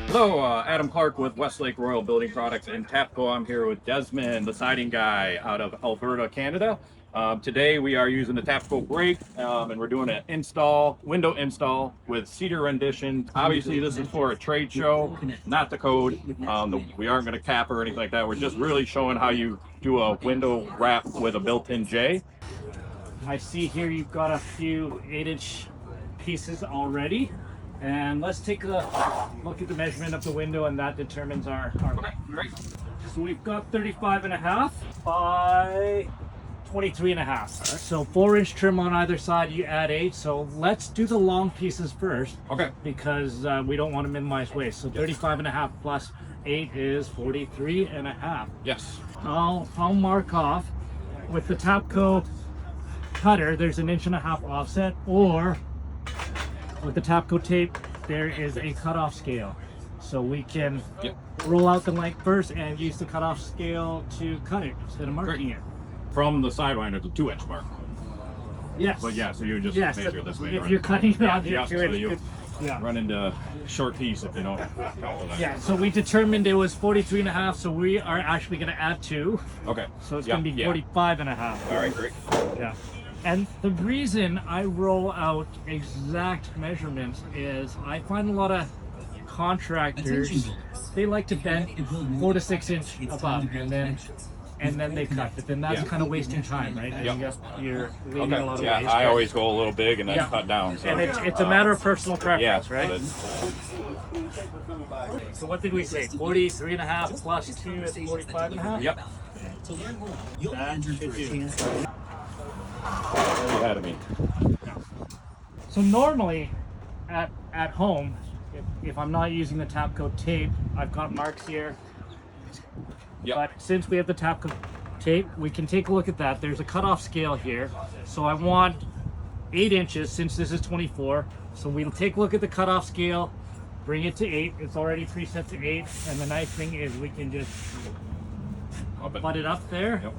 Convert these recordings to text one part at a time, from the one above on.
Hello, Adam Clark with Westlake Royal Building Products and Tapco. I'm here with Desmond, the siding guy out of Alberta, Canada. Today we are using the Tapco brake and we're doing an window install with Cedar Renditions. Obviously this is for a trade show, not the code. We aren't going to cap or anything like that. We're just really showing how you do a window wrap with a built-in J. I see here you've got a few 8-inch pieces already. And let's take a look at the measurement of the window, and that determines our Okay, great. So we've got 35.5 by 23.5. Right. So 4-inch trim on either side, you add 8. So let's do the long pieces first. Okay. Because we don't want to minimize waste. So 35.5 plus 8 is 43.5. Yes. I'll mark off with the Tapco cutter. There's an 1.5 inch offset, or with the Tapco tape, there is a cutoff scale. So we can roll out the length first and use the cutoff scale to cut it instead of marking it. From the sideline at the 2-inch mark. Yes. But yeah, so you just measure this way. If you're cutting it on your 2-inch, run into short piece if you don't count that. Yeah, so we determined it was 43.5, so we are actually going to add 2. Okay. So it's going to be 45.5. All right, great. Yeah. And the reason I roll out exact measurements is I find a lot of contractors, they like to bend 4 to 6 inch above and then they cut. But then that's kind of wasting time, right? You're leaving a lot of waste. I always go a little big and then cut down. So. And it's a matter of personal preference, right? So what did we say? 43.5 plus 2 is 45.5? Yep. That should do. Ahead of me. So normally at home, if I'm not using the Tapco tape, I've got marks here. But since we have the Tapco tape, we can take a look at that. There's a cutoff scale here. So I want 8 inches since this is 24. So we'll take a look at the cutoff scale, bring it to 8. It's already preset to 8. And the nice thing is we can just butt it up there. Yep.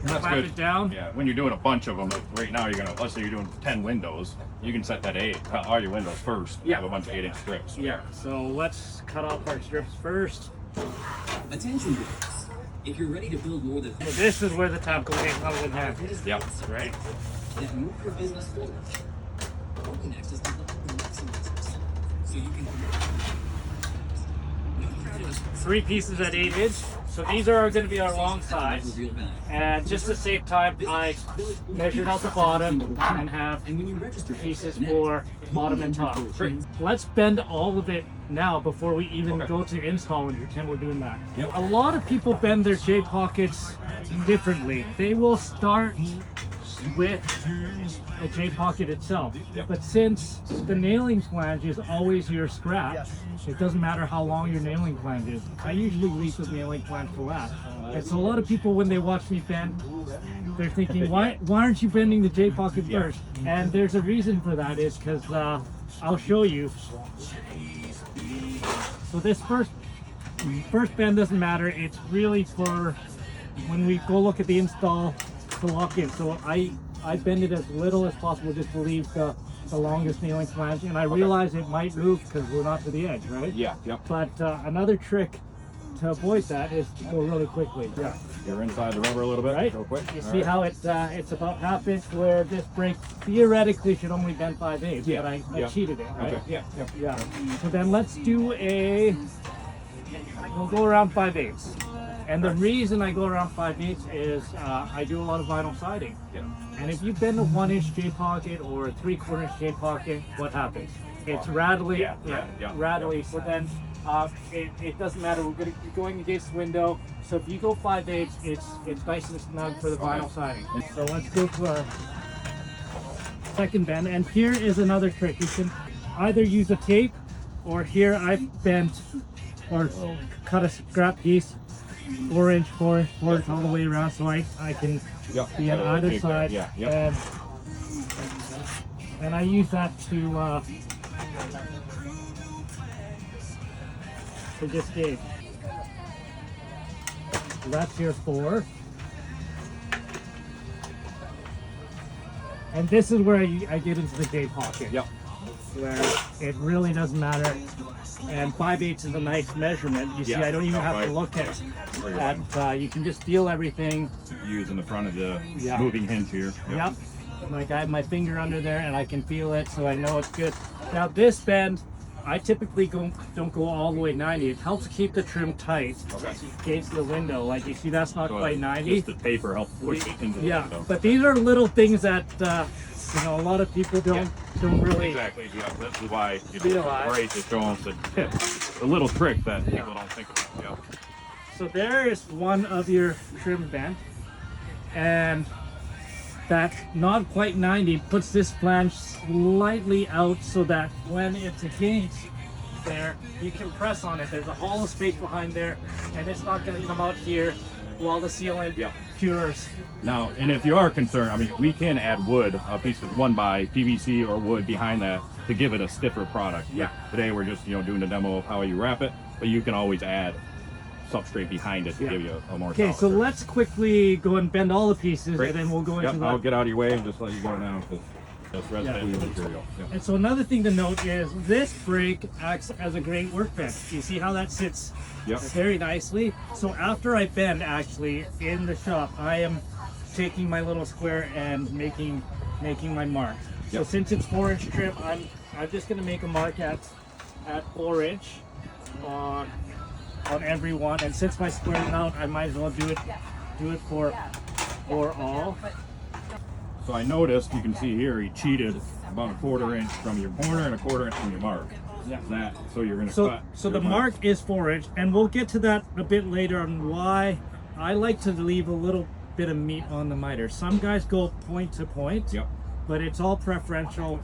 That's good. It down. Yeah, when you're doing a bunch of them, right now let's say you're doing 10 windows, you can set that 8, cut all your windows first, have a bunch of 8-inch strips. Yeah, so let's cut off our strips first. Attention guys, if you're ready to build more than... So this is where the Tapco tape comes in handy. Yep. Right. That move your business forward. Next is the maximizers. So you can... 3 pieces at 8 inch. So these are going to be our long sides, and just to save time, I measured out the bottom and have pieces for bottom and top. Let's bend all of it now before we even go to install and pretend we're doing that. A lot of people bend their J pockets differently. They will start with a J pocket itself, but since the nailing flange is always your scrap, it doesn't matter how long your nailing flange is. I usually leave the nailing flange for last. And so a lot of people, when they watch me bend, they're thinking, why aren't you bending the J pocket first? And there's a reason for that, is because I'll show you. So this first bend doesn't matter. It's really for when we go look at the install to lock in. So I bend it as little as possible just to leave the longest nailing flange, and I realize it might move because we're not to the edge, right? Yeah, yep. But another trick to avoid that is to go really quickly. Yeah. You're inside the rubber a little bit, right? real quick. You see how it's about half inch, where this brake theoretically should only bend 5/8, but I cheated it, right? Okay. Yeah. So then let's do we'll go around 5/8. And the reason I go around 5/8 is I do a lot of vinyl siding. And if you bend a 1-inch J pocket or a 3/4 inch J pocket, what happens? It's rattly, rattly. So then it doesn't matter. We're going to be going against the window. So if you go 5/8, it's nice and snug for the vinyl siding. So let's go to our second bend. And here is another trick. You can either use a tape, or here I've bent or cut a scrap piece 4-inch all the way around, so I can be on either side, and I use that to just gauge. So that's your 4. And this is where I get into the J pocket. Yep. Where it really doesn't matter And 5/8 is a nice measurement. You see, Yeah, I don't even have right. to look at you can just feel everything. Using the front of the Yeah. moving hinge here. Yep. Like I have my finger under there and I can feel it, so I know it's good. Now this bend, I typically don't go all the way 90. It helps keep the trim tight Okay. against the window. Like you see, that's not quite 90. Just the taper helps push it into the Yeah, window. but these are little things that a lot of people don't really. Exactly. Yeah, this is why it's Realize. great to show them the little trick that people don't think about. Yeah. So there is one of your trim bend, and that not quite 90 puts this flange slightly out so that when it's against there, you can press on it. There's a hollow space behind there, and it's not going to come out here while the sealant cures. Now, and if you are concerned, I mean, we can add wood, a piece of 1x PVC or wood behind that to give it a stiffer product. Yeah. Today we're just doing the demo of how you wrap it, but you can always add substrate behind it to give you a more. Okay, solid so surface. let's quickly go and bend all the pieces, Great. and then we'll go into Yep, the. I'll get out of your way and just let you go now because that's residential material. Yep. And so another thing to note is this brake acts as a great workbench. You see how that sits Yep. very nicely? So after I bend, actually, in the shop, I am taking my little square and making my mark. So Yep. since it's 4-inch trim, I'm just gonna make a mark at 4-inch on every one. And since my square is out, I might as well do it for all. So I noticed, you can see here, he cheated about a 1/4 inch from your corner and a 1/4 inch from your mark. Yeah. So you're gonna So cut. the your mark is 4-inch, and we'll get to that a bit later on why I like to leave a little bit of meat on the miter. Some guys go point to point, Yep. but it's all preferential.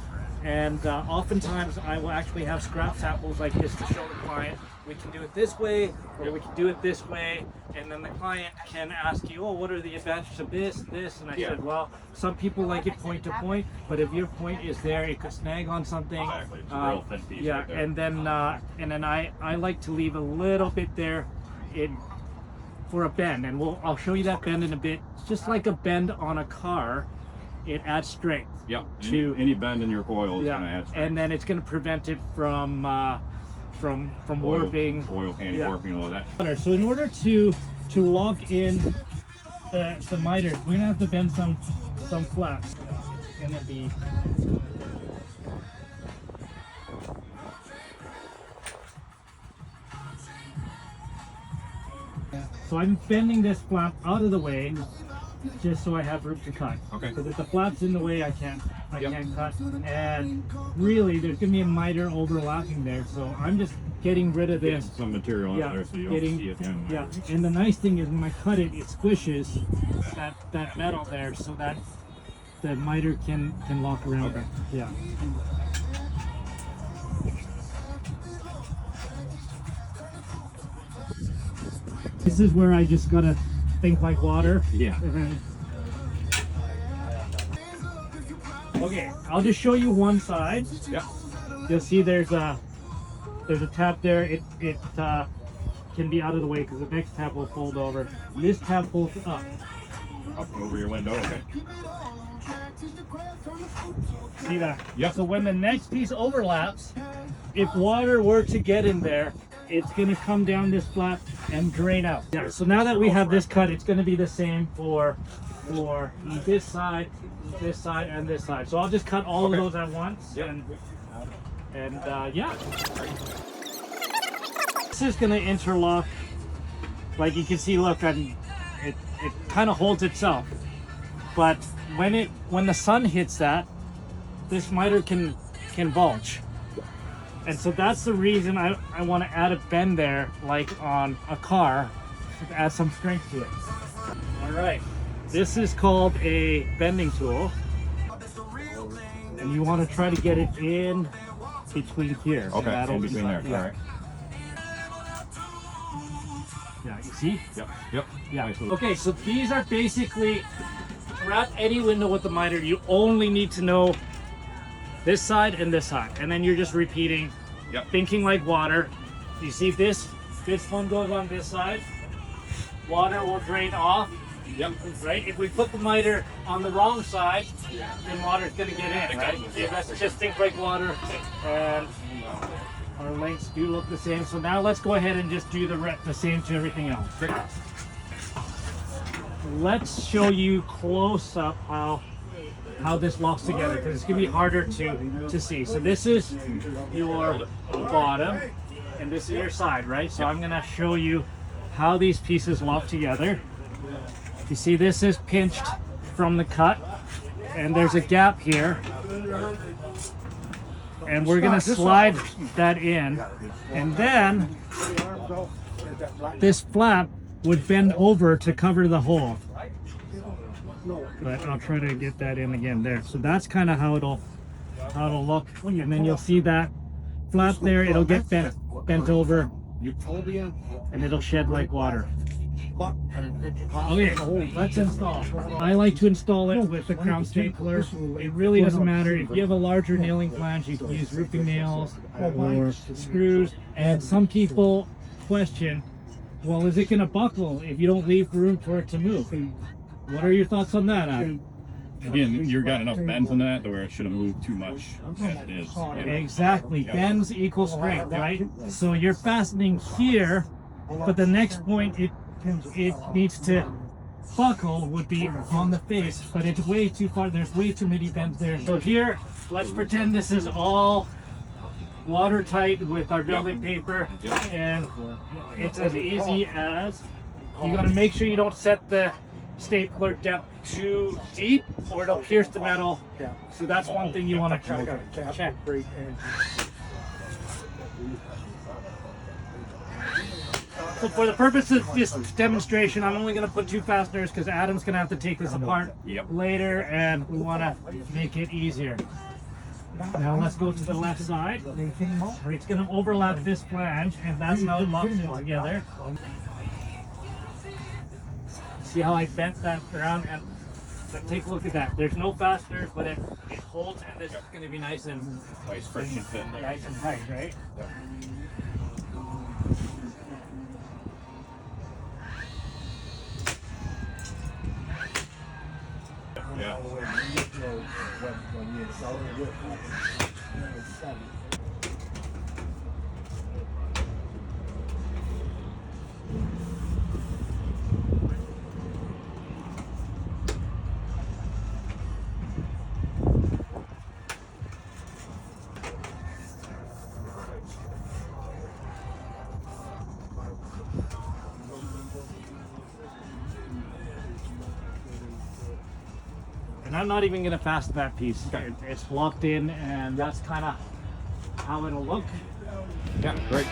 And oftentimes I will actually have scrap samples like this to show the client. We can do it this way, or we can do it this way, and then the client can ask you, oh, what are the advantages of this, and I Yeah. said, well, some people like it point to point, but if your point is there, it could snag on something. Exactly. It's a real thin piece Yeah, right there. and then I like to leave a little bit there for a bend, and I'll show you that bend in a bit. Just like a bend on a car, it adds strength. Yep. To- Any bend in your coil is Yeah, gonna add strength. and then it's going to prevent it from warping. Oil candy Yeah. warping, all of that. So in order to lock in the miter, we're going to have to bend some flaps. It's going to be So I'm bending this flap out of the way just so I have room to cut. Okay. Because if the flap's in the way, I can't Yep. cut. And really, there's gonna be a miter overlapping there, so I'm just getting rid of Getting this. some material in Yeah, there so you don't see it. yeah. And the nice thing is when I cut it, it squishes that metal there, so that the miter can lock around. Okay. Yeah. This is where I just gotta think like water. Yeah. Okay, I'll just show you one side. Yeah. You'll see there's a tab there. It can be out of the way because the next tab will fold over. This tab folds up. Up over your window. Okay. See that? Yep. So when the next piece overlaps, if water were to get in there, it's going to come down this flap and drain out. Yeah. So now that we have this cut, it's going to be the same for this side, and this side. So I'll just cut all of those at once. Yep. And yeah. This is going to interlock. Like you can see, look, it kind of holds itself. But when the sun hits that, this miter can bulge. And so that's the reason I want to add a bend there, like on a car, to add some strength to it. All right, this is called a bending tool. And you want to try to get it in between here. Okay. That'll In be between fine. there. Yeah. All right. Yeah, you see? Yep. Yep. Yeah. Nice little- Okay, so these are basically, to wrap any window with the miter, you only need to know this side and this side. And then you're just repeating, Yep. thinking like water. You see this one goes on this side. Water will drain off, Yep. right? If we put the miter on the wrong side, then water's gonna get in, right? Yeah, let's just think like water. And our lengths do look the same. So now let's go ahead and just do the same to everything else. Let's show you close up how this locks together, because it's gonna be harder to see. So this is your bottom and this is your side, right? So I'm gonna show you how these pieces lock together. You see this is pinched from the cut and there's a gap here. And we're gonna slide that in, and then this flap would bend over to cover the hole. But I'll try to get that in again there. So that's kind of how it'll look, and then you'll see that flap there. It'll get bent over, and it'll shed like water. Okay, let's install. I like to install it with the crown stapler. It really doesn't matter if you have a larger nailing flange. You can use roofing nails or screws. And some people question, well, is it going to buckle if you don't leave room for it to move? What are your thoughts on that, Adam? Again, you've got enough bends in that where it shouldn't move too much as it is. Exactly. Bends equal strength, right? So you're fastening here, but the next point it needs to buckle would be on the face, but it's way too far. There's way too many bends there. So here, let's pretend this is all watertight with our building paper, and it's as easy as you got to make sure you don't set the stapler depth too deep or it'll pierce the metal. So that's one thing you want to check. So for the purpose of this demonstration, I'm only going to put 2 fasteners because Adam's going to have to take this apart later, and we want to make it easier. Now let's go to the left side. It's going to overlap this flange, and that's how it locks it together. See how I bent that around? And take a look at that. There's no fasteners, but it holds, and this is going to be nice and Friction fit. nice and tight, right? Yeah. And I'm not even going to fasten that piece. It's locked in, and that's kind of how it'll look. Yeah, great.